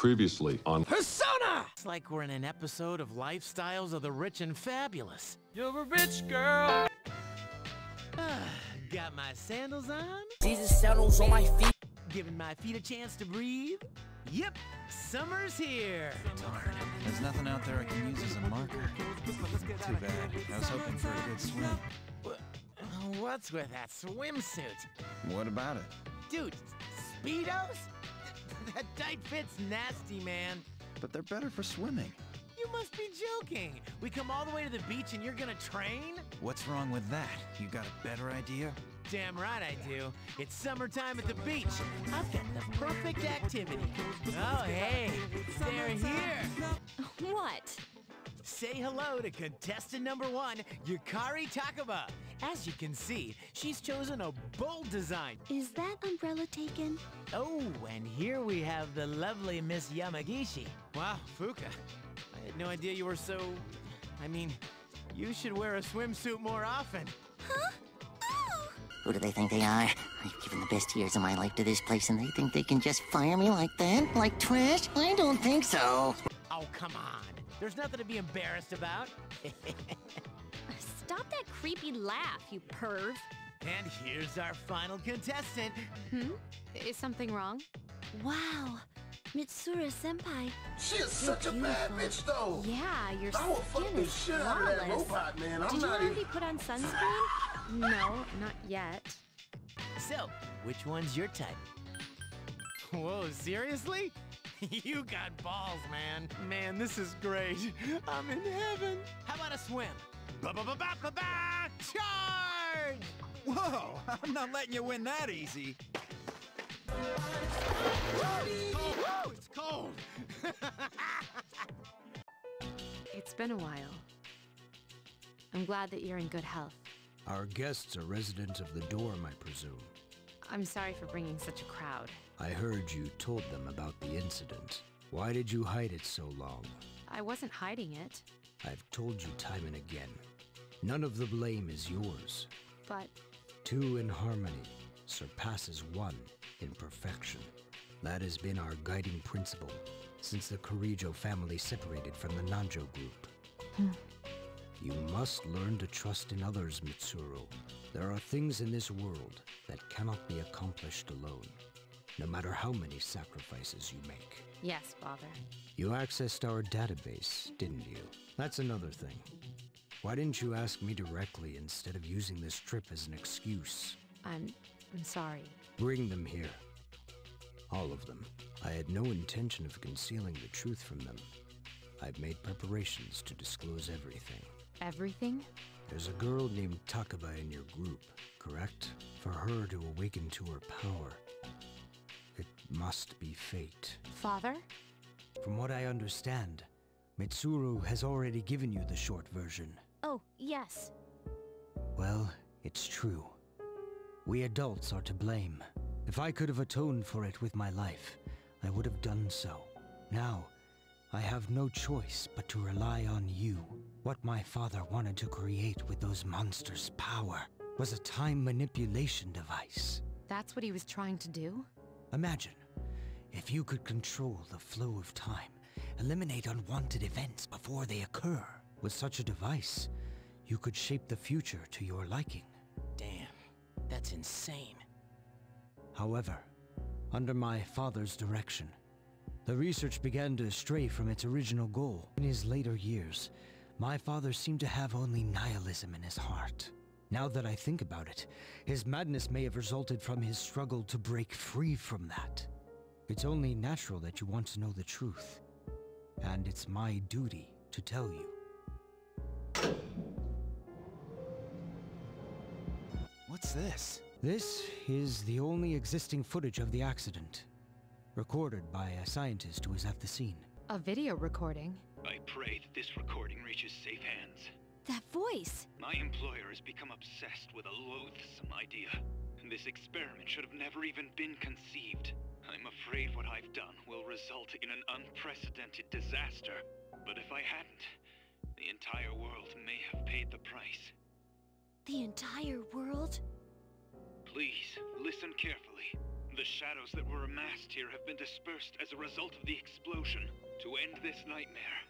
Previously on Persona! It's like we're in an episode of Lifestyles of the Rich and Fabulous. You're a rich girl. Got my sandals on. These sandals on my feet. Giving my feet a chance to breathe. Yep, summer's here. Darn, there's nothing out there I can use as a marker. Too bad. I was hoping for a good swim. What's with that swimsuit? What about it? Dude, Speedos? That tight fit's nasty, man. But they're better for swimming. You must be joking. We come all the way to the beach and you're gonna train? What's wrong with that? You got a better idea? Damn right I do. It's summertime at the beach. I've got the perfect activity. Oh, hey, they're here. What? Say hello to contestant number 1, Yukari Takaba. As you can see, she's chosen a bold design. Is that umbrella taken? Oh, and here we have the lovely Miss Yamagishi. Wow, Fuka. I had no idea you were so... I mean, you should wear a swimsuit more often. Huh? Oh! Who do they think they are? I've given the best years of my life to this place and they think they can just fire me like that? Like trash? I don't think so. Oh, come on. There's nothing to be embarrassed about. Stop that creepy laugh, you perv. And here's our final contestant. Is something wrong? Wow. Mitsuru-senpai. She is such a bad bitch, though. Yeah, your I will fuck skin the is shit out of that flawless. robot, man. I'm Did you not already even... put on sunscreen? No, not yet. So, which one's your type? Whoa, seriously? You got balls, man. Man, this is great. I'm in heaven. How about a swim? Ba-ba-ba-ba-ba-ba! Charge! Whoa! I'm not letting you win that easy. Whoa, it's cold. It's been a while. I'm glad that you're in good health. Our guests are residents of the dorm, I presume. I'm sorry for bringing such a crowd. I heard you told them about the incident. Why did you hide it so long? I wasn't hiding it, I've told you time and again. None of the blame is yours. but 2 in harmony surpasses 1 in perfection. That has been our guiding principle since the Kirijo family separated from the Nanjo group. You must learn to trust in others, Mitsuru. There are things in this world that cannot be accomplished alone, no matter how many sacrifices you make. yes, father. You accessed our database, didn't you? That's another thing. Why didn't you ask me directly instead of using this trip as an excuse? I'm sorry. Bring them here. All of them. I had no intention of concealing the truth from them. I've made preparations to disclose everything. Everything? There's a girl named Takaba in your group, correct? For her to awaken to her power, it must be fate. Father? From what I understand, Mitsuru has already given you the short version. Oh, yes. Well, it's true. We adults are to blame. If I could have atoned for it with my life, I would have done so. Now, I have no choice but to rely on you. What my father wanted to create with those monsters' power was a time manipulation device. That's what he was trying to do? Imagine, if you could control the flow of time, eliminate unwanted events before they occur. With such a device, you could shape the future to your liking. Damn, that's insane. However, under my father's direction, the research began to stray from its original goal. In his later years, my father seemed to have only nihilism in his heart. Now that I think about it, his madness may have resulted from his struggle to break free from that. It's only natural that you want to know the truth, and it's my duty to tell you. What's this? This is the only existing footage of the accident, recorded by a scientist who was at the scene. A video recording? I pray that this recording reaches safe hands. That voice! My employer has become obsessed with a loathsome idea. This experiment should have never even been conceived. I'm afraid what I've done will result in an unprecedented disaster. But if I hadn't, the entire world may have paid the price. The entire world? Please, listen carefully. The shadows that were amassed here have been dispersed as a result of the explosion. To end this nightmare,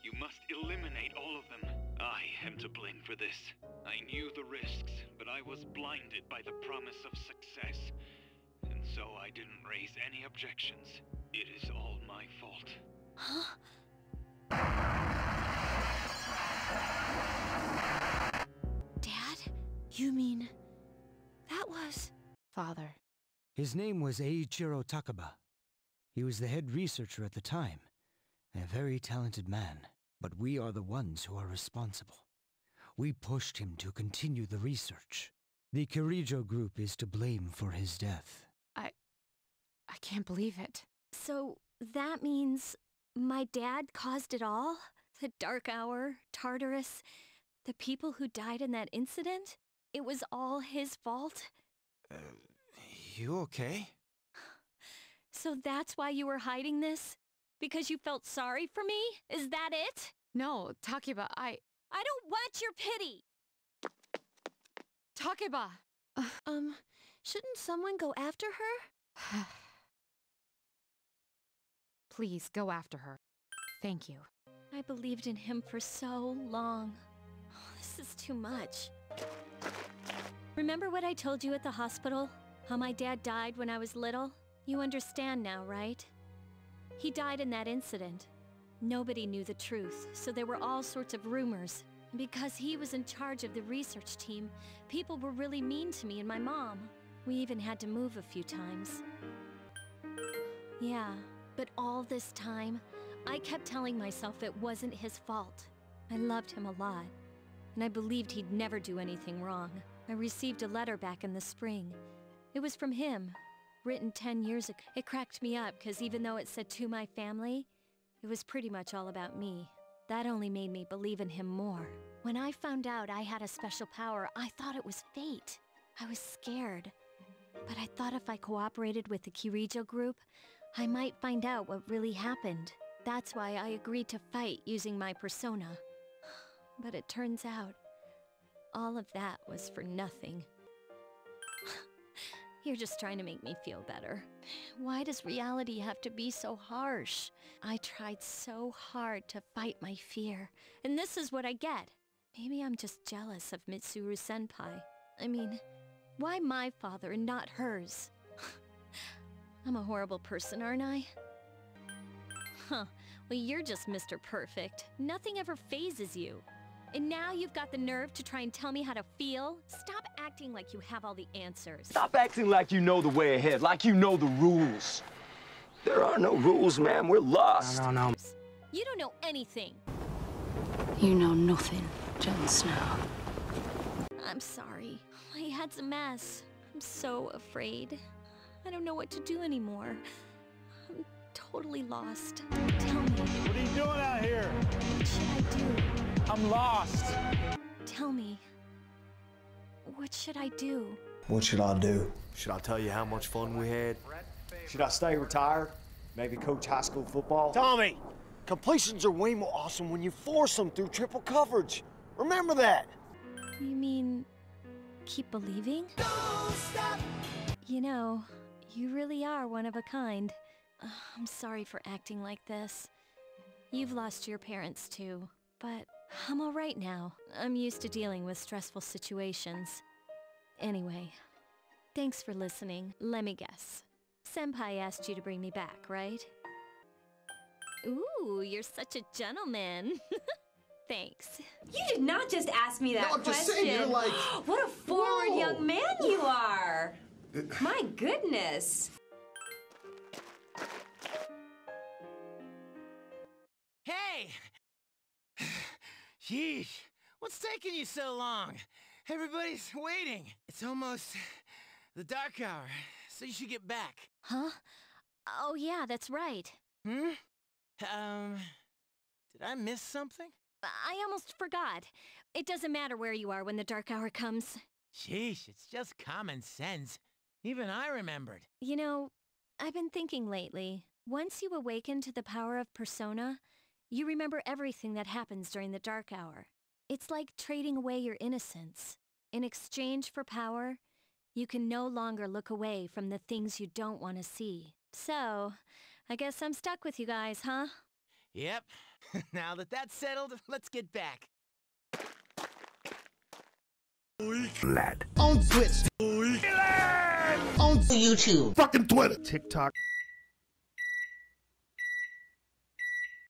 you must eliminate all of them. I am to blame for this. I knew the risks, but I was blinded by the promise of success. And so I didn't raise any objections. It is all my fault. Huh? Dad? You mean... that was... Father. His name was Eiichiro Takaba. He was the head researcher at the time, a very talented man. But we are the ones who are responsible. We pushed him to continue the research. The Kirijo group is to blame for his death. I can't believe it. So, that means my dad caused it all? The Dark Hour, Tartarus, the people who died in that incident? It was all his fault? You okay? So that's why you were hiding this? Because you felt sorry for me? Is that it? No, Takeba, I don't want your pity! Takeba! Shouldn't someone go after her? Please, go after her. Thank you. I believed in him for so long. Oh, this is too much. Remember what I told you at the hospital? How my dad died when I was little? You understand now, right? He died in that incident. Nobody knew the truth, so there were all sorts of rumors. Because he was in charge of the research team, people were really mean to me and my mom. We even had to move a few times. Yeah, but all this time, I kept telling myself it wasn't his fault. I loved him a lot, and I believed he'd never do anything wrong. I received a letter back in the spring. It was from him, written 10 years ago. It cracked me up, because even though it said to my family, it was pretty much all about me. That only made me believe in him more. When I found out I had a special power, I thought it was fate. I was scared. But I thought if I cooperated with the Kirijo group, I might find out what really happened. That's why I agreed to fight using my persona. But it turns out, all of that was for nothing. You're just trying to make me feel better. Why does reality have to be so harsh? I tried so hard to fight my fear, and this is what I get. Maybe I'm just jealous of Mitsuru-senpai. I mean, why my father and not hers? I'm a horrible person, aren't I? Huh, well you're just Mr. Perfect. Nothing ever phases you. And now you've got the nerve to try and tell me how to feel? Stop acting like you have all the answers. Stop acting like you know the way ahead, like you know the rules. There are no rules, ma'am. We're lost. No. You don't know anything. You know nothing, Jon Snow. I'm sorry. My head's a mess. I'm so afraid. I don't know what to do anymore. I'm totally lost. Tell me. What are you doing out here? What should I do? I'm lost. Tell me. What should I do? What should I do? Should I tell you how much fun we had? Should I stay retired? Maybe coach high school football? Tommy! Completions are way more awesome when you force them through triple coverage. Remember that! You mean... keep believing? Don't stop. You know, you really are one of a kind. I'm sorry for acting like this. You've lost your parents too, but I'm all right now. I'm used to dealing with stressful situations. Anyway, thanks for listening. Let me guess. Senpai asked you to bring me back, right? Ooh, you're such a gentleman. Thanks. You did not just ask me that No, I'm question. just saying, you're like... What a forward Whoa. young man you are. My goodness. Hey! Yeesh, what's taking you so long? Everybody's waiting. It's almost the dark hour, so you should get back. Huh? Oh yeah, that's right. Did I miss something? I almost forgot. It doesn't matter where you are when the dark hour comes. Sheesh, it's just common sense. Even I remembered. You know, I've been thinking lately. Once you awaken to the power of persona, you remember everything that happens during the dark hour. It's like trading away your innocence. In exchange for power, You can no longer look away from the things you don't want to see. So, I guess I'm stuck with you guys, huh? Yep. Now that that's settled, let's get back. Leaky Land. On Twitch. Leaky Land. On YouTube. Fucking Twitter. TikTok.